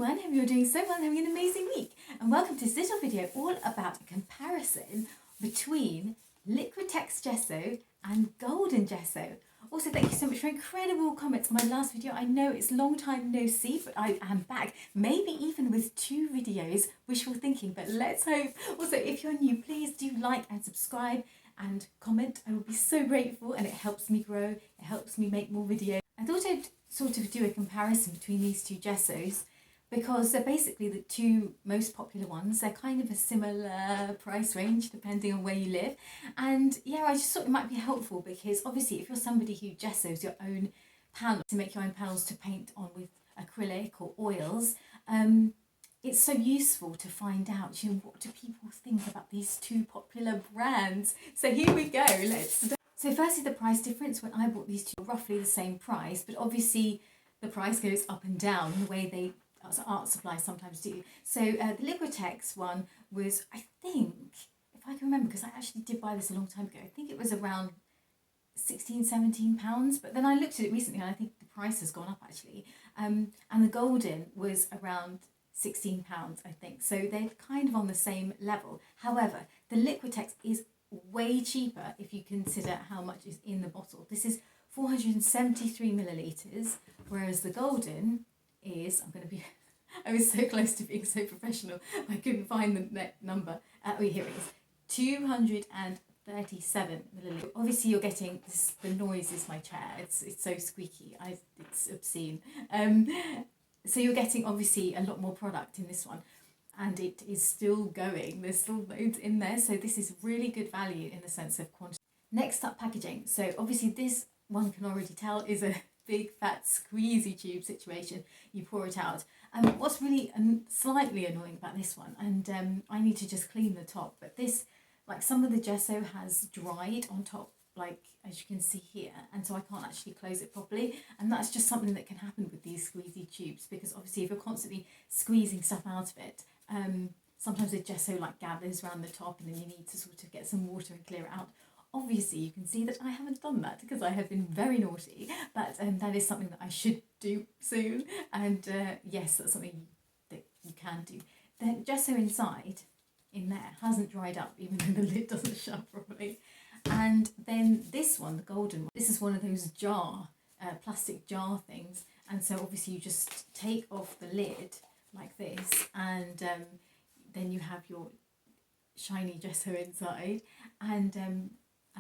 everyone, hope you're doing so well and having an amazing week. And welcome to this little video all about a comparison between Liquitex Gesso and Golden Gesso. Also, thank you so much for incredible comments on my last video. I know it's a long time no see, but I am back, maybe even with 2 videos, wishful thinking, but let's hope. Also, if you're new, please do like and subscribe and comment. I will be so grateful, and it helps me grow, it helps me make more videos. I thought I'd sort of do a comparison between these 2 Gessos because they're basically the 2 most popular ones. They're kind of a similar price range depending on where you live, and yeah, I just thought it might be helpful because obviously if you're somebody who gessos your own panels, to make your own panels to paint on with acrylic or oils, it's so useful to find out, you know, what do people think about these 2 popular brands. So here we go, let's start. So firstly, the price difference. When I bought these 2 were roughly the same price, but obviously the price goes up and down the way they art supplies sometimes do. So the Liquitex one was, I think, if I can remember, because I actually did buy this a long time ago, I think it was around £16-17, but then I looked at it recently and I think the price has gone up actually. And the Golden was around £16, I think. So they're kind of on the same level. However, the Liquitex is way cheaper if you consider how much is in the bottle. This is 473 millilitres, whereas the Golden is, I was so close to being so professional, I couldn't find the net number. Oh, here it is, 237 millilitres. Obviously you're getting this, the noise is my chair, it's so squeaky, it's obscene. So you're getting obviously a lot more product in this one, and it is still going, there's still loads in there, so this is really good value in the sense of quantity. Next up, packaging. So obviously this one can already tell is a big fat squeezy tube situation. You pour it out. What's really slightly annoying about this one, and I need to just clean the top, but this, like some of the gesso has dried on top, like as you can see here, and so I can't actually close it properly, and that's just something that can happen with these squeezy tubes, because obviously if you're constantly squeezing stuff out of it, sometimes the gesso like gathers around the top and then you need to sort of get some water and clear it out. Obviously you can see that I haven't done that because I have been very naughty, but that is something that I should do soon, and yes, that's something that you can do. The gesso inside in there hasn't dried up, even though the lid doesn't shut properly. And then this one, the Golden one, this is one of those plastic jar things, and so obviously you just take off the lid like this, and then you have your shiny gesso inside, and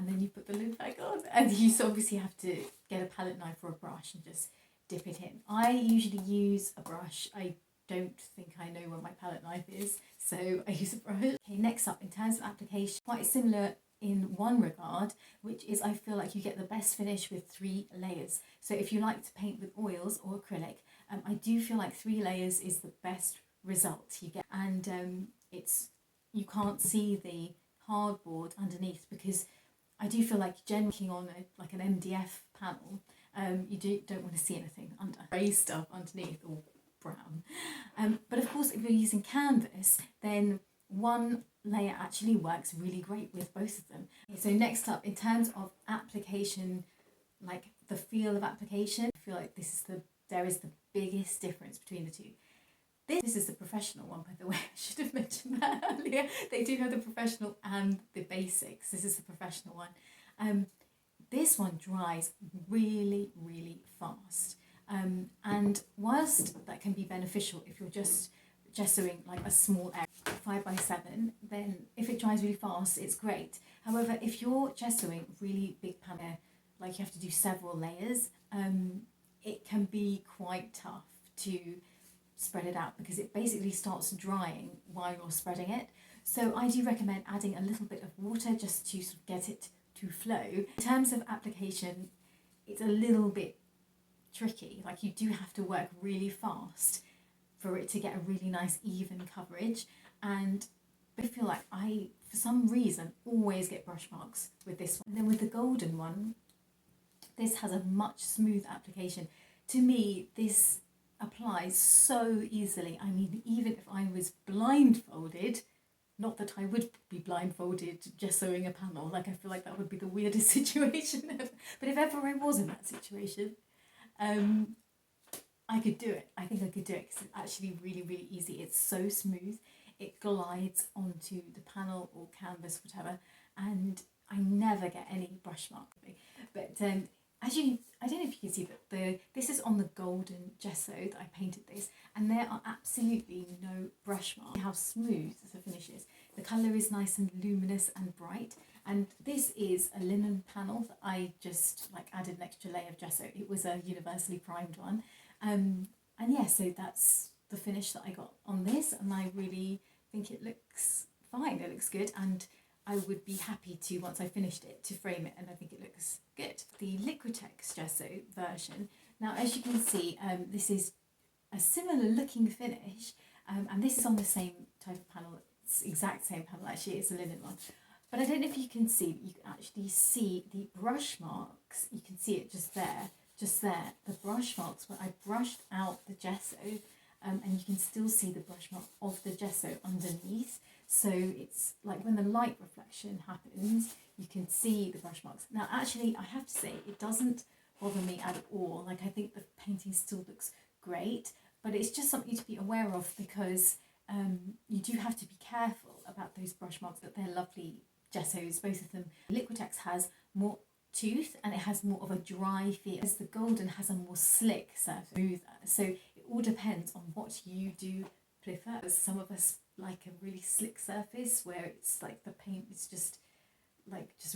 then you put the lid back on, and you obviously have to get a palette knife or a brush and just dip it in. I usually use a brush. I don't think I know where my palette knife is, so I use a brush. Okay, next up, in terms of application, quite similar in one regard, which is I feel like you get the best finish with 3 layers. So if you like to paint with oils or acrylic, I do feel like 3 layers is the best result you get, and you can't see the hardboard underneath, because I do feel like generally on like an MDF panel, you don't want to see anything under, grey stuff underneath or brown. But of course, if you're using canvas, then 1 layer actually works really great with both of them. Okay, so next up, in terms of application, like the feel of application, I feel like there is the biggest difference between the 2. This is the professional one, by the way. I should have mentioned that earlier. They do have the professional and the basics. This is the professional one. This one dries really, really fast. And whilst that can be beneficial if you're just gessoing like a small area, 5x7, then if it dries really fast, it's great. However, if you're gessoing really big panel, like you have to do several layers, it can be quite tough to spread it out because it basically starts drying while you're spreading it. So I do recommend adding a little bit of water just to sort of get it to flow. In terms of application, it's a little bit tricky. Like you do have to work really fast for it to get a really nice even coverage, and I feel like I, for some reason, always get brush marks with this one. And then with the Golden one, this has a much smoother application. To me, this applies so easily. I mean, even if I was blindfolded, not that I would be blindfolded gessoing a panel, like I feel like that would be the weirdest situation ever, but if ever I was in that situation, I could do it. I think I could do it because it's actually really, really easy. It's so smooth. It glides onto the panel or canvas, whatever, and I never get any brush marks. But as you, I don't know if you can see, but this is on the golden gesso that I painted this, and there are absolutely no brush marks. How smooth the finish is. The colour is nice and luminous and bright, and this is a linen panel that I just like added an extra layer of gesso. It was a universally primed one, and yeah, so that's the finish that I got on this, and I really think it looks fine. It looks good, and I would be happy to, once I finished it, to frame it, and I think it looks good. The Liquitex gesso version. Now, as you can see, this is a similar looking finish, and this is on the same type of panel. It's exact same panel, actually. It's a linen one. But I don't know if you can see, but you can actually see the brush marks. You can see it just there, the brush marks where I brushed out the gesso, and you can still see the brush mark of the gesso underneath. So it's like when the light reflection happens, you can see the brush marks. Now, actually, I have to say, it doesn't bother me at all. Like, I think the painting still looks great, but it's just something to be aware of, because you do have to be careful about those brush marks, but they're lovely gessos, both of them. Liquitex has more tooth and it has more of a dry feel, as the golden has a more slick surface, smoother. So it all depends on what you do prefer. Some of us like a really slick surface where it's like the paint is just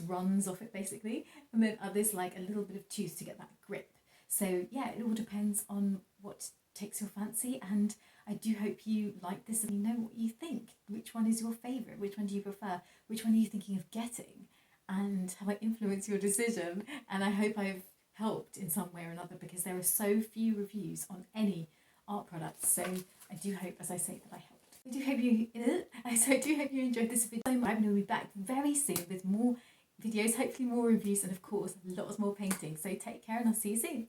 runs off it basically, and then others like a little bit of tooth to get that grip. So yeah, it all depends on what takes your fancy, and I do hope you like this and you know what you think. Which one is your favourite? Which one do you prefer? Which one are you thinking of getting? And have I influenced your decision? And I hope I've helped in some way or another, because there are so few reviews on any art products. So I do hope, as I say, that I helped. I do hope you enjoyed this video. I'm going to be back very soon with more videos, hopefully more reviews, and of course lots more painting. So take care, and I'll see you soon.